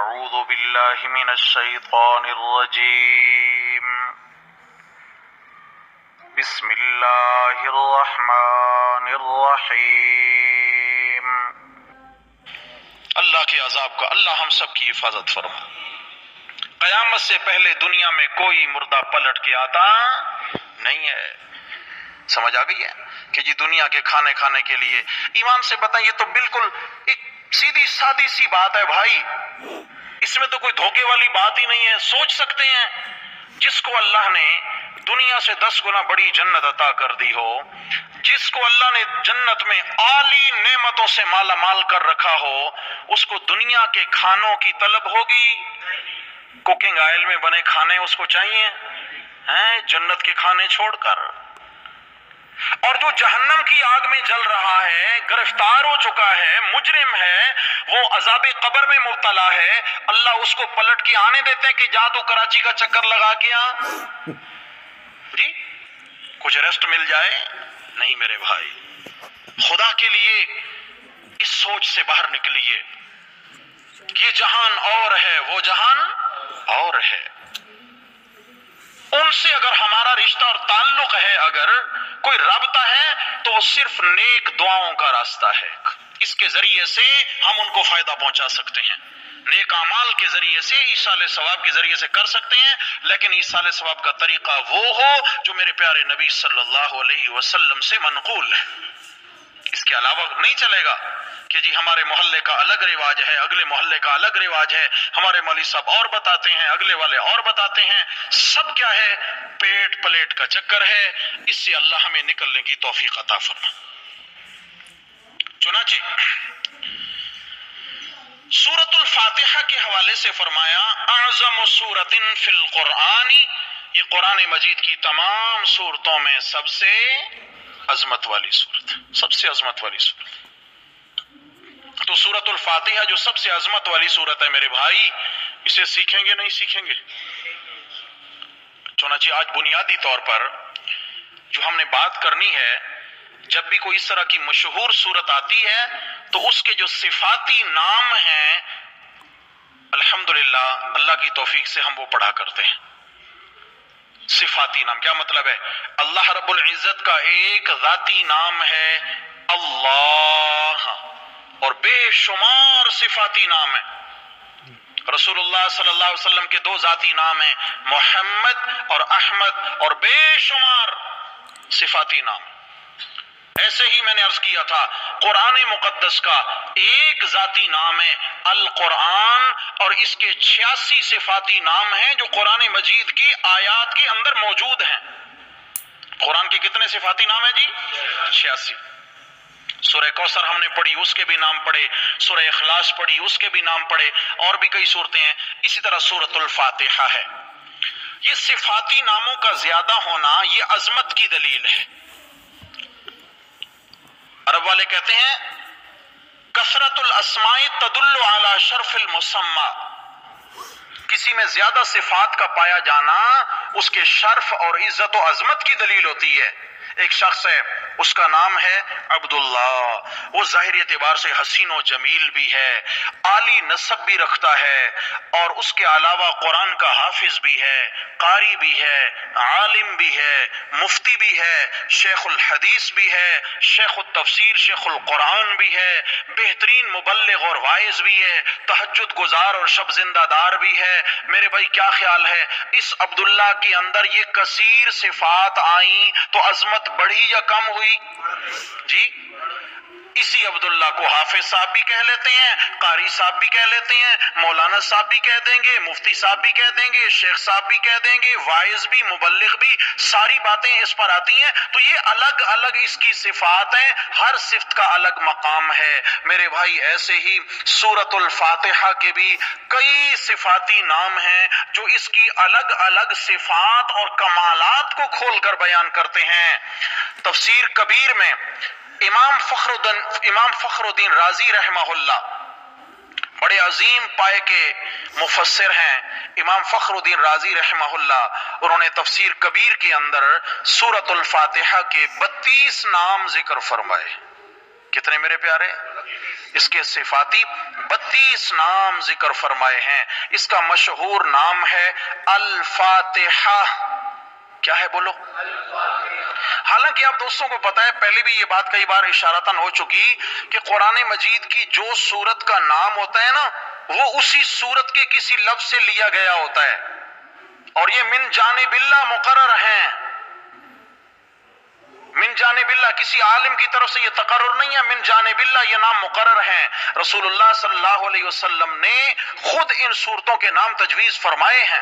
أعوذ بالله من الشيطان الرجيم بسم الله الرحمن الرحیم۔ اللہ کے عذاب کا اللہ ہم سب کی حفاظت فرما۔ قیامت سے پہلے دنیا میں کوئی مردہ پلٹ کے آتا نہیں ہے۔ سمجھ آ گئی ہے کہ جی دنیا کے کھانے کھانے کے لیے ایمان سے بتائیں، یہ تو بالکل ایک سیدھی سادی سی بات ہے بھائی، اس میں تو کوئی دھوکے والی بات ہی نہیں ہے۔ سوچ سکتے ہیں جس کو اللہ نے دنیا سے 10 گنا بڑی جنت عطا کر دی ہو، جس کو اللہ نے جنت میں اعلی نعمتوں سے مالا مال کر رکھا ہو، اس کو دنیا کے کھانوں کی طلب ہوگی؟ کوکنگ آئل میں بنے کھانے اس کو چاہیے ہیں جنت کے کھانے چھوڑ کر؟ اور جو جہنم کی آگ میں جل رہا ہے، گرفتار ہو چکا ہے، مجرم ہے، وہ عذاب قبر میں مبتلا ہے، اللہ اس کو پلٹ کے آنے دیتے ہیں کہ جا تو کراچی کا چکر لگا کے آ جی کچھ ریسٹ مل جائے؟ نہیں میرے بھائی، خدا کے لیے اس سوچ سے باہر نکلیے، یہ جہان اور ہے، وہ جہان اور ہے۔ ان سے اگر ہمارا رشتہ اور تعلق ہے، اگر کوئی رابطہ ہے، تو وہ صرف نیک دعاؤں کا راستہ ہے۔ اس کے ذریعے سے ہم ان کو فائدہ پہنچا سکتے ہیں، نیک اعمال کے ذریعے سے، ایصال ثواب کے ذریعے سے کر سکتے ہیں، لیکن ایصال ثواب کا طریقہ وہ ہو جو میرے پیارے نبی صلی اللہ علیہ وسلم سے منقول ہے۔ اس کے علاوہ نہیں چلے گا کہ جی ہمارے محلے کا الگ رواج ہے، اگلے محلے کا الگ رواج ہے، ہمارے مولوی صاحب اور بتاتے ہیں، اگلے والے اور بتاتے ہیں۔ سب کیا ہے؟ پیٹ پلیٹ کا چکر ہے۔ اس سے اللہ ہمیں نکلنے کی توفیق عطا فرما۔ چنانچہ سورۃ الفاتحہ کے حوالے سے فرمایا اعظم سورۃ فی القرآن، یہ قرآن مجید کی تمام سورتوں میں سب سے عظمت والی سورت، سب سے عظمت والی سورت۔ تو سورۃ الفاتحہ جو سب سے عظمت والی سورت ہے میرے بھائی، اسے سیکھیں گے نہیں سیکھیں گے؟ چنانچہ آج بنیادی طور پر جو ہم نے بات کرنی ہے، جب بھی کوئی اس طرح کی مشہور سورت آتی ہے تو اس کے جو صفاتی نام ہیں، الحمدللہ اللہ کی توفیق سے ہم وہ پڑھا کرتے ہیں۔ صفاتی نام کیا مطلب ہے؟ اللہ رب العزت کا ایک ذاتی نام ہے اللہ، اور بے شمار صفاتی نام ہیں۔ رسول اللہ صلی اللہ علیہ وسلم کے 2 ذاتی نام ہیں، محمد اور احمد، اور بے شمار صفاتی نام۔ ایسے ہی میں نے عرض کیا تھا قرآن مقدس کا ایک ذاتی نام ہے القرآن، اور اس کے 86 صفاتی نام ہیں جو قرآن مجید کی آیات کے اندر موجود ہیں۔ قرآن کے کتنے صفاتی نام ہیں جی؟ 86۔ سورہ کوثر ہم نے پڑھی، اس کے بھی نام پڑھے، سورہ اخلاص پڑھی، اس کے بھی نام پڑھے، اور بھی کئی صورتیں ہیں۔ اسی طرح سورۃ الفاتحہ ہے۔ یہ صفاتی ناموں کا زیادہ ہونا یہ عظمت کی دلیل ہے۔ عرب والے کہتے ہیں کثرت الاسماء تدل علی شرف المسمى، کسی میں زیادہ صفات کا پایا جانا اس کے شرف اور عزت و عظمت کی دلیل ہوتی ہے۔ ایک شخص ہے، اس کا نام ہے عبداللہ، وہ ظاہری اعتبار سے حسین و جمیل بھی ہے، عالی نسب بھی رکھتا ہے، اور اس کے علاوہ قرآن کا حافظ بھی ہے، قاری بھی ہے، عالم بھی ہے، مفتی بھی ہے، شیخ الحدیث بھی ہے، شیخ التفسیر، شیخ القرآن بھی ہے، بہترین مبلغ اور واعظ بھی ہے، تہجد گزار اور شب زندہ دار بھی ہے۔ میرے بھائی کیا خیال ہے اس عبداللہ کے اندر یہ کثیر صفات آئیں تو عظمت بڑھی یا کم ہوئی؟ جی اسی عبداللہ کو حافظ صاحب بھی کہہ لیتے ہیں، قاری صاحب بھی کہہ لیتے ہیں، مولانا صاحب بھی کہہ دیں گے، مفتی صاحب بھی کہہ دیں گے، شیخ صاحب بھی کہہ دیں گے، واعظ بھی، مبلغ بھی، ساری باتیں اس پر آتی ہیں۔ تو یہ الگ الگ اس کی صفات ہیں، ہر صفت کا الگ مقام ہے میرے بھائی۔ ایسے ہی سورۃ الفاتحہ کے بھی کئی صفاتی نام ہیں جو اس کی الگ الگ صفات اور کمالات کو کھول کر بیان کرتے ہیں۔ تفسیر کبیر میں امام فخر الدین رازی رحمہ اللہ، بڑے عظیم پائے کے مفسر ہیں امام فخر الدین رازی رحمہ اللہ، انہوں نے تفسیر کبیر کے اندر سورۃ الفاتحہ کے 32 نام ذکر فرمائے۔ کتنے میرے پیارے؟ اس کے صفاتی 32 نام ذکر فرمائے ہیں۔ اس کا مشہور نام ہے الفاتحہ۔ کیا ہے بولو؟ حالانکہ آپ دوستوں کو پتا ہے، پہلے بھی یہ بات کئی بار اشارتاً ہو چکی کہ قرآن مجید کی جو سورت کا نام ہوتا ہے نا، وہ اسی سورت کے کسی لفظ سے لیا گیا ہوتا ہے، اور یہ من جانب اللہ مقرر ہیں۔ من جانب اللہ، کسی عالم کی طرف سے یہ تقرر نہیں ہے، من جانب اللہ یہ نام مقرر ہیں۔ رسول اللہ صلی اللہ علیہ وسلم نے خود ان صورتوں کے نام تجویز فرمائے ہیں۔